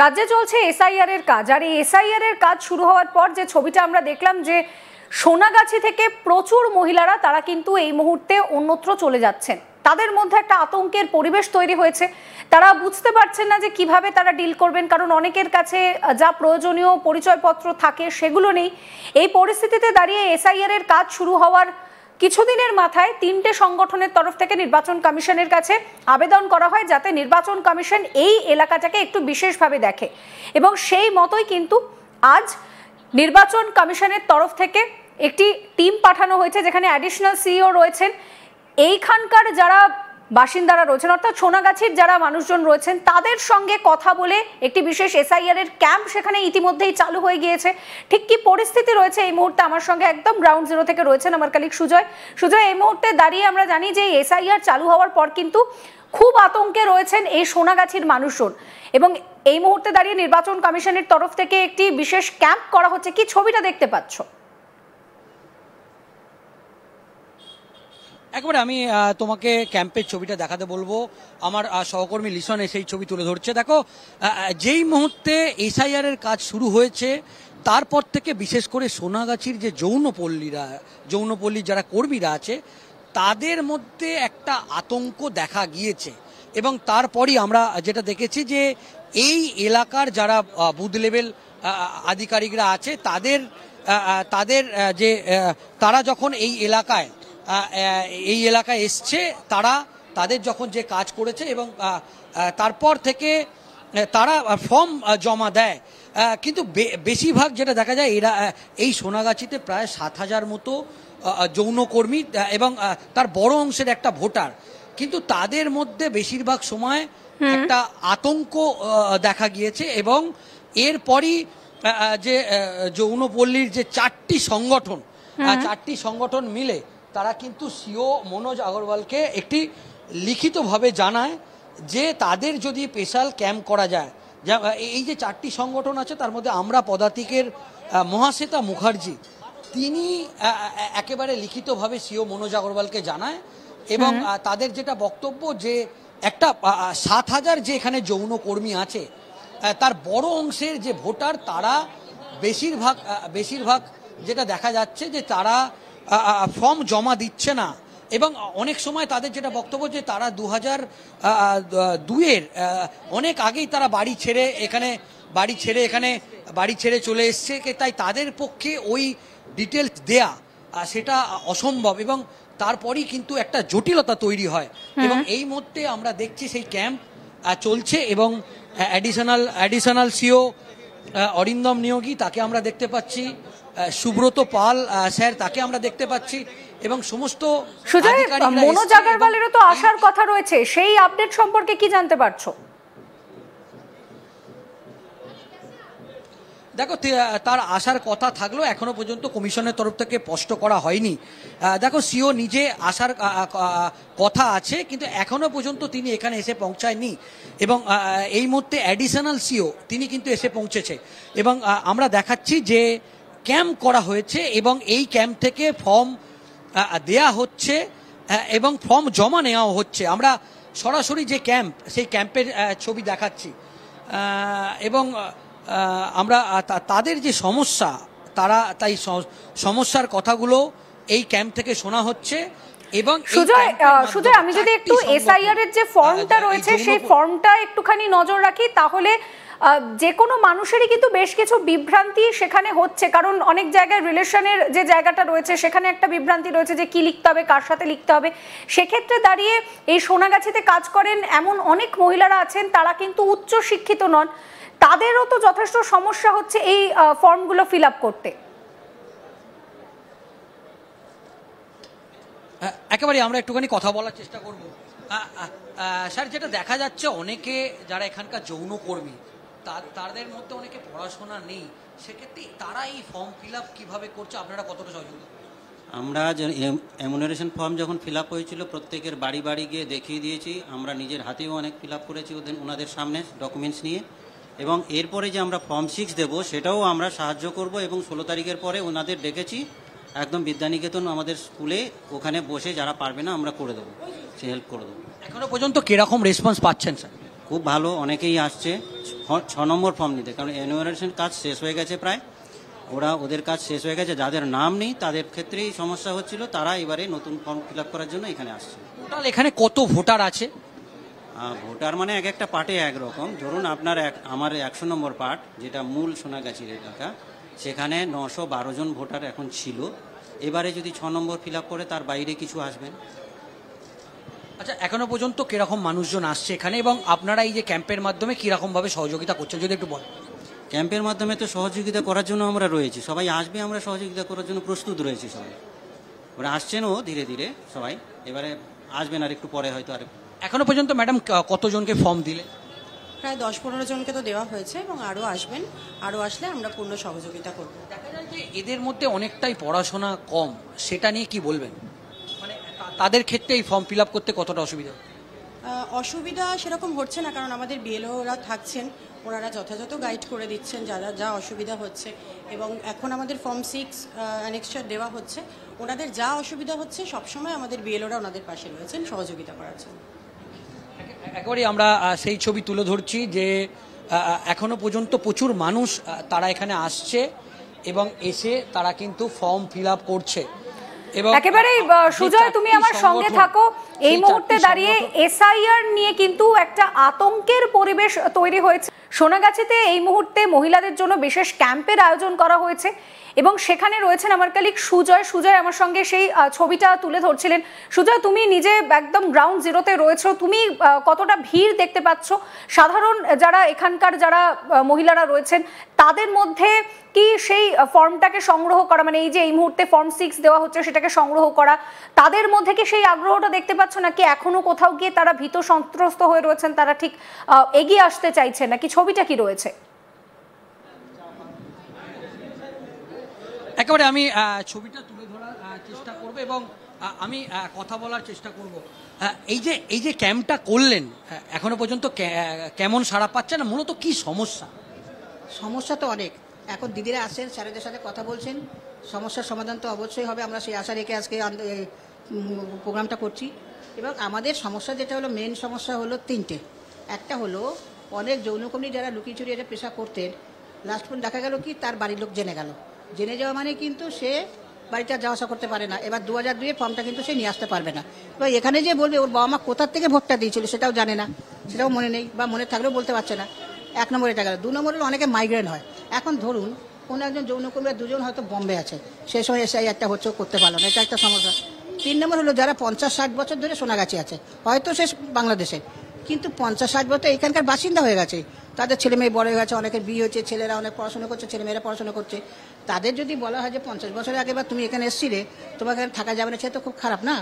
রাজ্যে চলছে এসআইআর এর কাজ, আর এই এসআইআর এর কাজ শুরু হওয়ার পর যে ছবিটা আমরা দেখলাম যে সোনাগাছি থেকে প্রচুর মহিলারা তারা কিন্তু এই মুহূর্তে অন্যত্র চলে যাচ্ছেন। তাদের মধ্যে একটা আতঙ্কের পরিবেশ তৈরি হয়েছে। তারা বুঝতে পারছেন না যে কিভাবে তারা ডিল করবেন, কারণ অনেকের কাছে যা প্রয়োজনীয় পরিচয়পত্র থাকে সেগুলো নেই। এই পরিস্থিতিতে দাঁড়িয়ে এসআইআর এর কাজ শুরু হওয়ার কিছুদিনের মাথায় 3টে সংগঠনের তরফ থেকে নির্বাচন কমিশনের কাছে আবেদন করা হয় যাতে নির্বাচন কমিশন এই এলাকাটাকে একটু বিশেষভাবে দেখে, এবং সেই মতোই কিন্তু আজ নির্বাচন কমিশনের তরফ থেকে একটি টিম পাঠানো হয়েছে যেখানে অ্যাডিশনাল সিইও রয়েছেন, এইখানকার যারা বাসিন্দারা রয়েছেন অর্থাৎ সোনাগাছির যারা মানুষজন রয়েছেন তাদের সঙ্গে কথা বলে একটি বিশেষ এসআইআর এর ক্যাম্প সেখানে ইতিমধ্যেই চালু হয়ে গিয়েছে। ঠিক কি পরিস্থিতি রয়েছে এই মুহূর্তে আমার সঙ্গে একদম গ্রাউন্ড জিরো থেকে রয়েছেন আমার কলিগ সুজয়। সুজয়, এই মুহূর্তে দাঁড়িয়ে আমরা জানি যে এসআইআর চালু হওয়ার পর কিন্তু খুব আতঙ্কে রয়েছেন এই সোনাগাছির মানুষজন, এবং এই মুহূর্তে দাঁড়িয়ে নির্বাচন কমিশনের তরফ থেকে একটি বিশেষ ক্যাম্প করা হচ্ছে। কি ছবিটা দেখতে পাচ্ছ? একবারে আমি তোমাকে ক্যাম্পের ছবিটা দেখাতে বলবো। আমার সহকর্মী লিসন সেই ছবি তুলে ধরছে। দেখো, যেই মুহূর্তে এসআইআর এর কাজ শুরু হয়েছে তারপর থেকে বিশেষ করে সোনাগাছির যে যৌনপল্লীর যারা কর্মীরা আছে তাদের মধ্যে একটা আতঙ্ক দেখা গিয়েছে, এবং তারপরই আমরা যেটা দেখেছি যে এই এলাকার যারা বুথ লেভেল আধিকারিকরা আছে তারা যখন এই এলাকায় এসছে তাদের যখন যে কাজ করেছে এবং তারপর থেকে তারা ফর্ম জমা দেয়, কিন্তু বেশিরভাগ যেটা দেখা যায় এরা এই সোনাগাছিতে প্রায় 7,000 মতো যৌনকর্মী এবং তার বড় অংশের একটা ভোটার, কিন্তু তাদের মধ্যে বেশিরভাগ সময় একটা আতঙ্ক দেখা গিয়েছে। এবং এরপরই যে যৌনপল্লীর যে 4টি সংগঠন মিলে তারা কিন্তু সিও মনোজ আগরওয়ালকে একটি লিখিতভাবে জানায় যে তাদের যদি স্পেশাল ক্যাম্প করা যায়। এই যে 4টি সংগঠন আছে তার মধ্যে আমরা পদাতিকের মহাশ্বেতা মুখার্জি তিনি একেবারে লিখিতভাবে সিও মনোজ আগরওয়ালকে জানায়, এবং তাদের যেটা বক্তব্য যে একটা 7,000 যে এখানে যৌনকর্মী আছে তার বড় অংশের যে ভোটার তারা বেশিরভাগ যেটা দেখা যাচ্ছে যে তারা ফর্ম জমা দিচ্ছে না, এবং অনেক সময় তাদের যেটা বক্তব্য যে তারা 2002-এর অনেক আগেই তারা বাড়ি ছেড়ে চলে এসছে, তাই তাদের পক্ষে ওই ডিটেলস দেয়া সেটা অসম্ভব, এবং তারপরই কিন্তু একটা জটিলতা তৈরি হয়। এবং এই মুহূর্তে আমরা দেখছি সেই ক্যাম্প চলছে, এবং অ্যাডিশনাল সিও অরিন্দম নিয়োগী তাকে আমরা দেখতে পাচ্ছি, সুব্রত পাল স্যার তাকে আমরা দেখতে পাচ্ছি, এবং সমস্ত মনোজ আগরওয়ালেরও তো আসার কথা রয়েছে, সেই আপডেট সম্পর্কে কি জানতে পারছো? দেখো, তার আসার কথা থাকলেও এখনো পর্যন্ত কমিশনের তরফ থেকে স্পষ্ট করা হয়নি। দেখো, সিও নিজে আসার কথা আছে কিন্তু এখনো পর্যন্ত তিনি এখানে এসে পৌঁছায়নি, এবং এই মুহূর্তে অ্যাডিশনাল সিও তিনি কিন্তু এসে পৌঁছেছে, এবং আমরা দেখাচ্ছি যে ক্যাম্প করা হয়েছে এবং এই ক্যাম্প থেকে ফর্ম দেয়া হচ্ছে এবং ফর্ম জমা নেওয়া হচ্ছে। আমরা সরাসরি যে ক্যাম্প সেই ক্যাম্পের ছবি দেখাচ্ছি, এবং আমরা তাদের যে সমস্যা তাই সমস্যার কথাগুলো এই ক্যাম্প থেকে শোনা হচ্ছে। এবং সুজয়, আমি যদি একটু এসআইআর এর যে ফর্মটা রয়েছে সেই ফর্মটা একটুখানি নজর রাখি, তাহলে যে কোনো মানুষেরই কিন্তু বেশ কিছু বিভ্রান্তি সেখানে হচ্ছে, কারণ অনেক জায়গায় রিলেশনের যে জায়গাটা রয়েছে সেখানে একটা বিভ্রান্তি রয়েছে যে কি লিখতে হবে, কার সাথে লিখতে হবে। সেক্ষেত্রে দাঁড়িয়ে এই সোনাগাছিতে কাজ করেন এমন অনেক মহিলারা আছেন তারা কিন্তু উচ্চ শিক্ষিত নন, তাদেরও তো যথেষ্ট সমস্যা হচ্ছে এই ফর্মগুলো ফিল আপ করতে। একেবারে আমরা একটুখানি কথা বলার চেষ্টা করব। স্যার, যেটা দেখা যাচ্ছে অনেকে যারা এখানকার যৌনকর্মী তাদের মধ্যে অনেকে পড়াশোনা নেই, সেক্ষেত্রে তারা এই ফর্ম ফিল আপ কীভাবে করছে, আপনারা কতটা সহযোগিতা? আমরা এমুনারেশন ফর্ম যখন ফিল আপ হয়েছিল প্রত্যেকের বাড়ি বাড়ি গিয়ে দেখিয়ে দিয়েছি, আমরা নিজের হাতেও অনেক ফিল আপ করেছি ওনাদের সামনে ডকুমেন্টস নিয়ে, এবং এরপরে যে আমরা ফর্ম 6 দেবো সেটাও আমরা সাহায্য করব, এবং 16 তারিখের পরে ওনাদের ডেকেছি একদম বিদ্যানিকেতন আমাদের স্কুলে, ওখানে বসে যারা পারবে না আমরা করে দেবো, সে হেল্প করে দেবো। এখনো পর্যন্ত কিরকম রেসপন্স পাচ্ছেন স্যার? খুব ভালো, অনেকেই আসছে 6 নম্বর ফর্ম নিতে, কারণ এনুমারেশন কাজ শেষ হয়ে গেছে প্রায়, ওদের কাজ শেষ হয়ে গেছে। যাদের নাম নেই তাদের ক্ষেত্রেই সমস্যা হচ্ছিল, তারা এবারে নতুন ফর্ম ফিল আপ করার জন্য এখানে আসছে। টোটাল এখানে কত ভোটার আছে? ভোটার মানে এক একটা পার্টে একরকম। ধরুন আপনার আমার 100 নম্বর পার্ট, যেটা মূল সোনাগাছির এলাকা, সেখানে 912 জন ভোটার এখন ছিল। এবারে যদি 6 নম্বর ফিল আপ করে তার বাইরে কিছু আসবেন। আচ্ছা, এখনো পর্যন্ত কিরকম মানুষজন আসছে এখানে, এবং আপনারা এই যে ক্যাম্পের মাধ্যমে কিরকম ভাবে সহযোগিতা করছেন যদি একটু বলেন। ক্যাম্পের মাধ্যমে তো সহযোগিতা করার জন্য আমরা রয়েছি, সবাই আসবে, আমরা সহযোগিতা করার জন্য প্রস্তুত রয়েছি সবাই। ওরা আসছেনও ধীরে ধীরে সবাই, এবারে আসবেন আর একটু পরে হয়তো। আর এখনো পর্যন্ত ম্যাডাম কতজনকে ফর্ম দিলে? প্রায় 10-15 জনকে তো দেওয়া হয়েছে এবং আরও আসবেন, আরও আসলে আমরা পূর্ণ সহযোগিতা করব। দেখা যায় যে এদের মধ্যে অনেকটাই পড়াশোনা কম, সেটা নিয়ে কি বলবেন? মানে তাদের ক্ষেত্রে এই ফর্ম ফিল আপ করতে কতটা অসুবিধা? অসুবিধা সেরকম হচ্ছে না, কারণ আমাদের বিএলওরা থাকছেন, ওনারা যথাযথ গাইড করে দিচ্ছেন যা অসুবিধা হচ্ছে। এবং এখন আমাদের ফর্ম 6 অ্যানেক্সচার দেওয়া হচ্ছে, ওনাদের যা অসুবিধা হচ্ছে সবসময় আমাদের বিএলওরা ওনাদের পাশে রয়েছেন সহযোগিতা করার জন্য। একেবারেই আমরা সেই ছবি তুলে ধরছি যে এখনো পর্যন্ত প্রচুর মানুষ তারা এখানে আসছে এবং এসে তারা কিন্তু ফর্ম ফিল আপ করছে। এবং একেবারেই সুজয়, তুমি আমার সঙ্গে থাকো। এই মুহূর্তে দাঁড়িয়ে এসআইআর নিয়ে কিন্তু একটা আতঙ্কের পরিবেশ তৈরি হয়েছে। সোনাগাছিতে এই মুহূর্তে মহিলাদের জন্য বিশেষ ক্যাম্পের আয়োজন করা হয়েছে এবং সেখানে রয়েছেন আমার কলিগ সুজয়। সুজয় আমার সঙ্গে সেই ছবিটা তুলে ধরছিলেন। সুজয়, তুমি নিজে একদম গ্রাউন্ড জিরোতে রয়েছো, তুমি কতটা ভিড় দেখতে পাচ্ছ? সাধারণ যারা এখানকার যারা মহিলারা রয়েছেন তাদের মধ্যে কি সেই ফর্মটাকে সংগ্রহ করা, মানে এই যে এই মুহূর্তে ফর্ম 6 দেওয়া হচ্ছে সেটাকে সংগ্রহ করা, তাদের মধ্যে কি সেই আগ্রহটা দেখতে পাচ্ছ, নাকি এখনো কোথাও গিয়ে তারা ভীত সন্ত্রস্ত হয়ে রয়েছেন, তারা ঠিক এগিয়ে আসতে চাইছেন, নাকি ছবিটা কি রয়েছে? একেবারে আমি ছবিটা তুলে ধরার চেষ্টা করব এবং আমি কথা বলার চেষ্টা করব। এই যে ক্যাম্পটা করলেন, এখনো পর্যন্ত কেমন সাড়া পাচ্ছে না, মূলত কি সমস্যা? সমস্যা তো অনেক। এখন দিদিরা আসছেন, স্যারেদের সাথে কথা বলছেন, সমস্যার সমাধান তো অবশ্যই হবে। আমরা সেই আশা রেখে আজকে প্রোগ্রামটা করছি। এবং আমাদের সমস্যা যেটা হলো, মেন সমস্যা হলো 3টে। একটা হলো অনেক যৌনকর্মী যারা লুকিয়ে চুরি এটা পেশা করতেন, লাস্ট পর্যন্ত দেখা গেল কি তার বাড়ির লোক জেনে গেল, জেনে যাওয়া মানে কিন্তু সে বাড়িতে যাওয়া আসা করতে পারে না। এবার 2002 ফর্মটা কিন্তু সে নিয়ে আসতে পারবে না। এবার এখানে যে বলবে ওর বাবা মা কোথার থেকে ভোটটা দিয়েছিল সেটাও জানে না, সেটাও মনে নেই, বা মনে থাকলেও বলতে পারছে না। 1 নম্বর এটা গেল। 2 নম্বর হলো অনেকে মাইগ্রেন হয়। এখন ধরুন কোনো একজন যৌনকর্মী 2জন হয়তো বম্বে আছে, সে সময় এসআই একটা হচ্ছে করতে পারলো না, এটা একটা সমস্যা। 3 নম্বর হলো যারা 50-60 বছর ধরে সোনাগাছি আছে, হয়তো সে বাংলাদেশের, কিন্তু 50-60 বছর এখানকার বাসিন্দা হয়ে গেছে, তাদের ছেলে মেয়ে বড় হয়ে গেছে, অনেকের বিয়ে হচ্ছে, ছেলেরা অনেক পড়াশোনা করছে, ছেলেমেয়েরা পড়াশোনা করছে। তাদের যদি বলা হয় যে 50 বছরের আগে বা তুমি এখানে এসেছিলে, তোমাকে এখানে থাকা যাবে না, সে তো খুব খারাপ না।